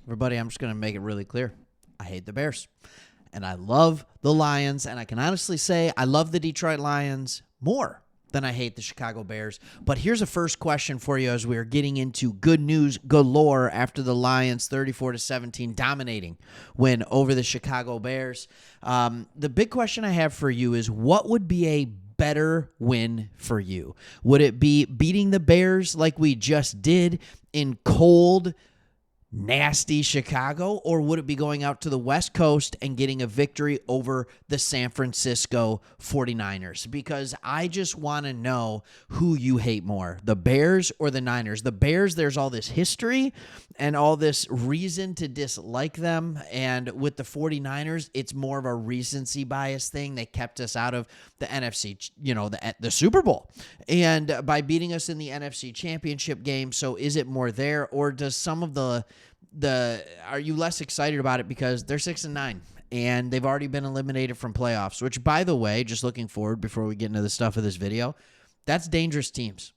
Everybody, I'm just going to make it really clear. I hate the Bears. And I love the Lions. And I can honestly say I love the Detroit Lions more than I hate the Chicago Bears. But here's a first question for you as we are getting into good news galore after the Lions 34-17 dominating win over the Chicago Bears. The big question I have for you is, what would be a better win for you? Would it be beating the Bears like we just did in cold, nasty Chicago, or would it be going out to the West Coast and getting a victory over the San Francisco 49ers? Because I just want to know who you hate more, the Bears or the Niners. The Bears, there's all this history and all this reason to dislike them, and with the 49ers, it's more of a recency bias thing. They kept us out of the NFC, the Super Bowl, and by beating us in the NFC Championship game. So is it more there, or does some of the are you less excited about it because they're 6-9 and they've already been eliminated from playoffs, which, by the way, just looking forward before we get into the stuff of this video, that's dangerous teams.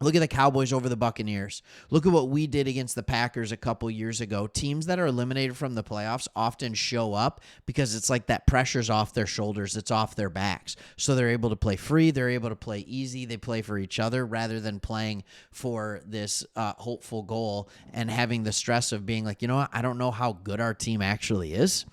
Look at the Cowboys over the Buccaneers. Look at what we did against the Packers a couple years ago. Teams that are eliminated from the playoffs often show up because it's like that pressure's off their shoulders. It's off their backs. So they're able to play free. They're able to play easy. They play for each other rather than playing for this hopeful goal and having the stress of being like, you know what, I don't know how good our team actually is,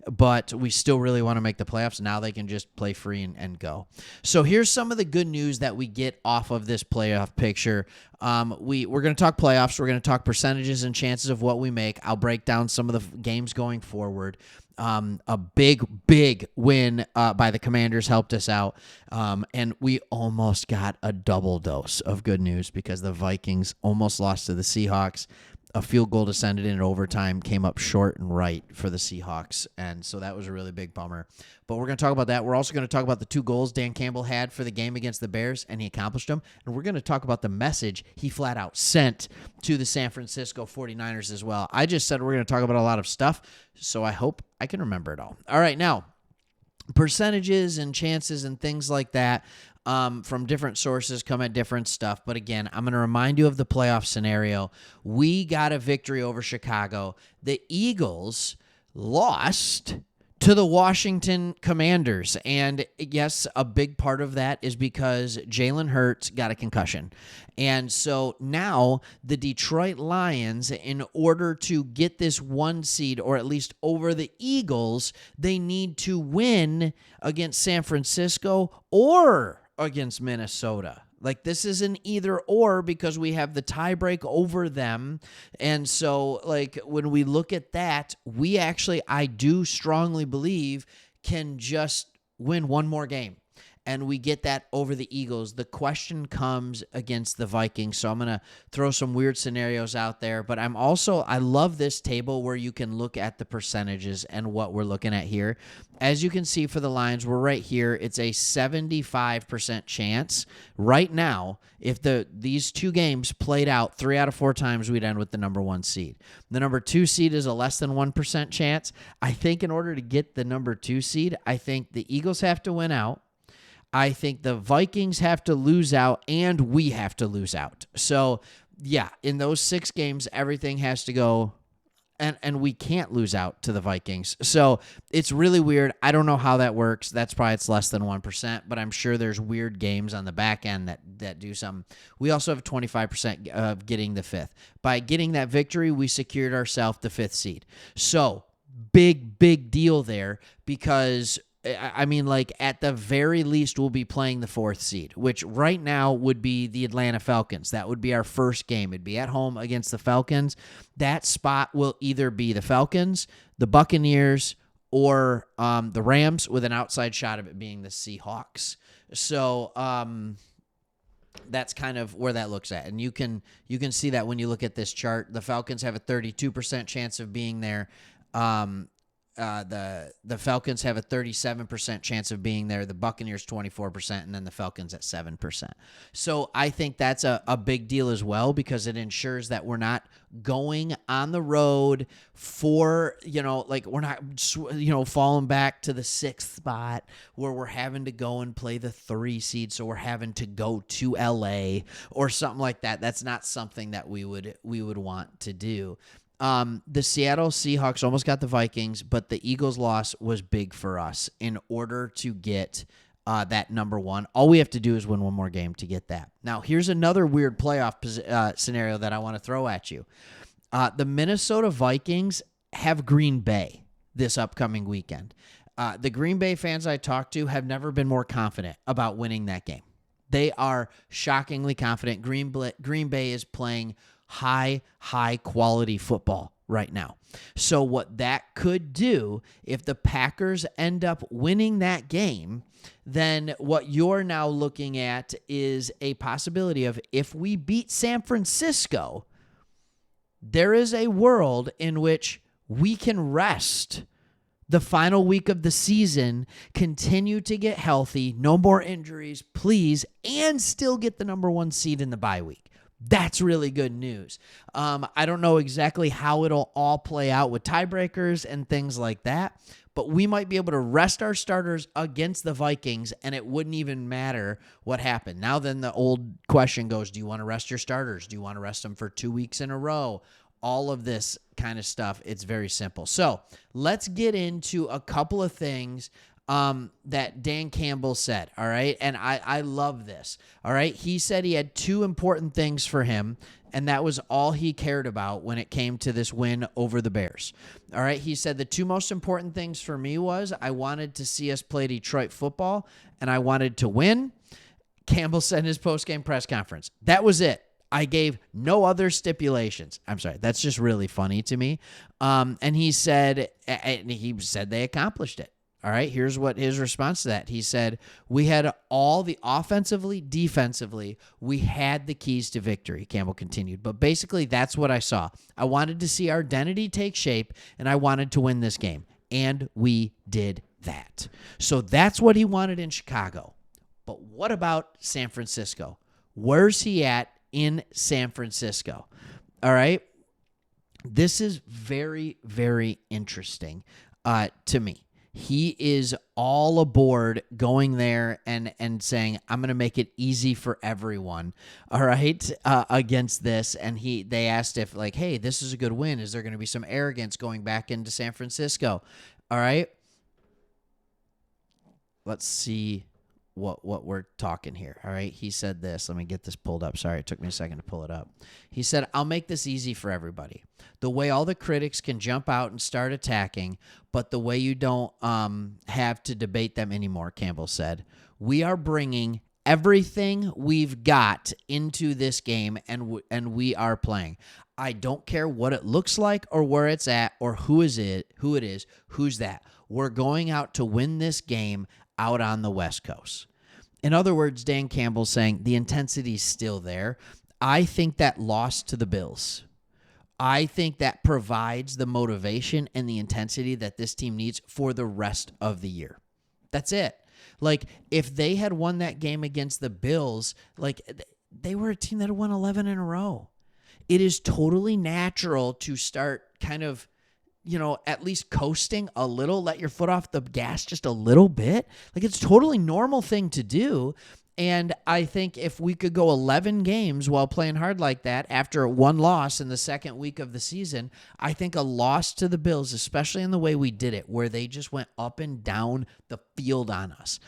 but we still really want to make the playoffs. Now they can just play free and go. So here's some of the good news that we get off of this playoff picture. We're going to talk playoffs. We're going to talk percentages and chances of what we make. I'll break down some of the games going forward. A big win by the Commanders helped us out. And we almost got a double dose of good news because the Vikings almost lost to the Seahawks. A field goal descended in overtime, came up short and right for the Seahawks, and so that was a really big bummer. But we're going to talk about that. We're also going to talk about the 2 goals Dan Campbell had for the game against the Bears, and he accomplished them. And we're going to talk about the message he flat out sent to the San Francisco 49ers as well. I just said we're going to talk about a lot of stuff, so I hope I can remember it all. All right, now, percentages and chances and things like that from different sources come at different stuff. But again, I'm going to remind you of the playoff scenario. We got a victory over Chicago. The Eagles lost to the Washington Commanders. And yes, a big part of that is because Jalen Hurts got a concussion. And so now the Detroit Lions, in order to get this 1 seed, or at least over the Eagles, they need to win against San Francisco or against Minnesota. Like, this is an either or because we have the tiebreak over them. And so, like, when we look at that, we actually, I do strongly believe, can just win one more game. And we get that over the Eagles. The question comes against the Vikings. So I'm going to throw some weird scenarios out there. But I love this table where you can look at the percentages and what we're looking at here. As you can see for the Lions, we're right here. It's a 75% chance. Right now, if these 2 games played out 3 out of 4 times, we'd end with the number 1 seed. The number 2 seed is a less than 1% chance. I think in order to get the number 2 seed, I think the Eagles have to win out. I think the Vikings have to lose out, and we have to lose out. So, yeah, in those 6 games, everything has to go, and we can't lose out to the Vikings. So it's really weird. I don't know how that works. That's probably it's less than 1%, but I'm sure there's weird games on the back end that do something. We also have 25% of getting the 5th. By getting that victory, we secured ourselves the 5th seed. So big deal there because I mean, like, at the very least, we'll be playing the 4th seed, which right now would be the Atlanta Falcons. That would be our first game. It'd be at home against the Falcons. That spot will either be the Falcons, the Buccaneers, or the Rams, with an outside shot of it being the Seahawks. So that's kind of where that looks at. And you can see that when you look at this chart. The Falcons have a 32% chance of being there. The Falcons have a 37% chance of being there, the Buccaneers 24%, and then the Falcons at 7%. So I think that's a big deal as well because it ensures that we're not going on the road for, we're not, falling back to the 6th spot where we're having to go and play the 3 seed, so we're having to go to LA or something like that. That's not something that we would want to do. The Seattle Seahawks almost got the Vikings, but the Eagles' loss was big for us in order to get that number one. All we have to do is win one more game to get that. Now, here's another weird playoff scenario that I want to throw at you. The Minnesota Vikings have Green Bay this upcoming weekend. The Green Bay fans I talked to have never been more confident about winning that game. They are shockingly confident. Green Bay is playing high quality football right now. So what that could do, if the Packers end up winning that game, then what you're now looking at is a possibility of, if we beat San Francisco, there is a world in which we can rest the final week of the season, continue to get healthy, no more injuries, please, and still get the number one seed in the bye week. That's really good news. I don't know exactly how it'll all play out with tiebreakers and things like that, but we might be able to rest our starters against the Vikings, and it wouldn't even matter what happened. Now then the old question goes, do you want to rest your starters? Do you want to rest them for 2 weeks in a row? All of this kind of stuff, it's very simple. So let's get into a couple of things that Dan Campbell said, all right? And I love this, all right? He said he had two important things for him, and that was all he cared about when it came to this win over the Bears, all right? He said the two most important things for me was I wanted to see us play Detroit football, and I wanted to win. Campbell said in his post-game press conference, that was it. I gave no other stipulations. I'm sorry. That's just really funny to me. And he said they accomplished it. All right. Here's what his response to that. He said, we had all the offensively, defensively, we had the keys to victory. Campbell continued. But basically, that's what I saw. I wanted to see our identity take shape, and I wanted to win this game. And we did that. So that's what he wanted in Chicago. But what about San Francisco? Where's he at in San Francisco? All right. This is very, very interesting to me. He is all aboard going there and saying, I'm going to make it easy for everyone. All right. Against this. And they asked if, like, hey, this is a good win. Is there going to be some arrogance going back into San Francisco? All right. Let's see what we're talking here. All right. He said this. Let me get this pulled up. Sorry, it took me a second to pull it up. He said, I'll make this easy for everybody. The way all the critics can jump out and start attacking, but the way you don't have to debate them anymore, Campbell said. We are bringing everything we've got into this game, and we are playing. I don't care what it looks like or where it's at or who it is, who's that. We're going out to win this game out on the West Coast. In other words, Dan Campbell's saying the intensity is still there. I think that loss to the Bills, I think that provides the motivation and the intensity that this team needs for the rest of the year. That's it. Like, if they had won that game against the Bills, like, they were a team that had won 11 in a row. It is totally natural to start kind of, at least coasting a little, let your foot off the gas just a little bit. Like, it's a totally normal thing to do. And I think if we could go 11 games while playing hard like that after one loss in the second week of the season, I think a loss to the Bills, especially in the way we did it, where they just went up and down the field on us.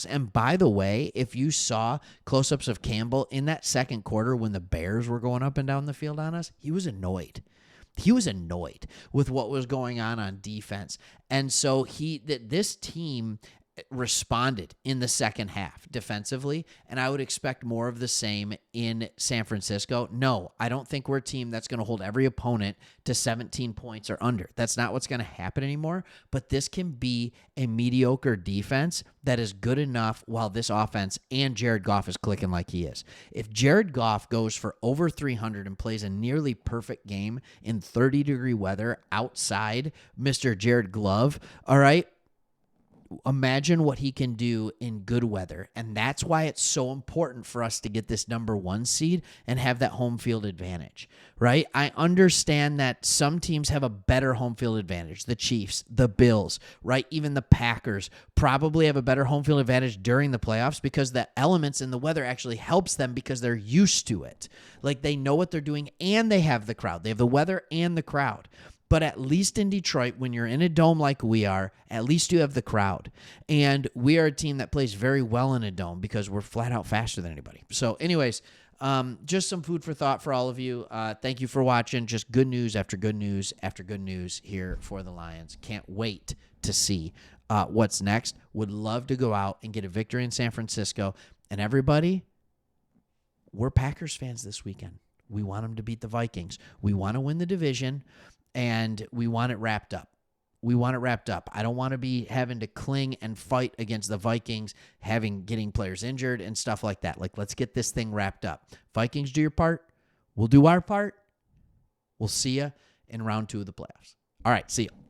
And by the way, if you saw close-ups of Campbell in that second quarter when the Bears were going up and down the field on us, he was annoyed. He was annoyed with what was going on defense. And so this team responded in the second half defensively, and I would expect more of the same in San Francisco. No, I don't think we're a team that's going to hold every opponent to 17 points or under. That's not what's going to happen anymore, but this can be a mediocre defense that is good enough while this offense and Jared Goff is clicking like he is. If Jared Goff goes for over 300 and plays a nearly perfect game in 30-degree weather outside Mr. Jared Glove, all right, imagine what he can do in good weather. And that's why it's so important for us to get this number 1 seed and have that home field advantage, right? I understand that some teams have a better home field advantage. The Chiefs, the Bills, right? Even the Packers probably have a better home field advantage during the playoffs because the elements in the weather actually helps them because they're used to it. Like they know what they're doing and they have the crowd. They have the weather and the crowd. But at least in Detroit, when you're in a dome like we are, at least you have the crowd. And we are a team that plays very well in a dome because we're flat out faster than anybody. So anyways, just some food for thought for all of you. Thank you for watching. Just good news after good news after good news here for the Lions. Can't wait to see what's next. Would love to go out and get a victory in San Francisco. And everybody, we're Packers fans this weekend. We want them to beat the Vikings. We want to win the division. And we want it wrapped up. We want it wrapped up. I don't want to be having to cling and fight against the Vikings, getting players injured and stuff like that. Like, let's get this thing wrapped up. Vikings, do your part. We'll do our part. We'll see you in round 2 of the playoffs. All right, see you.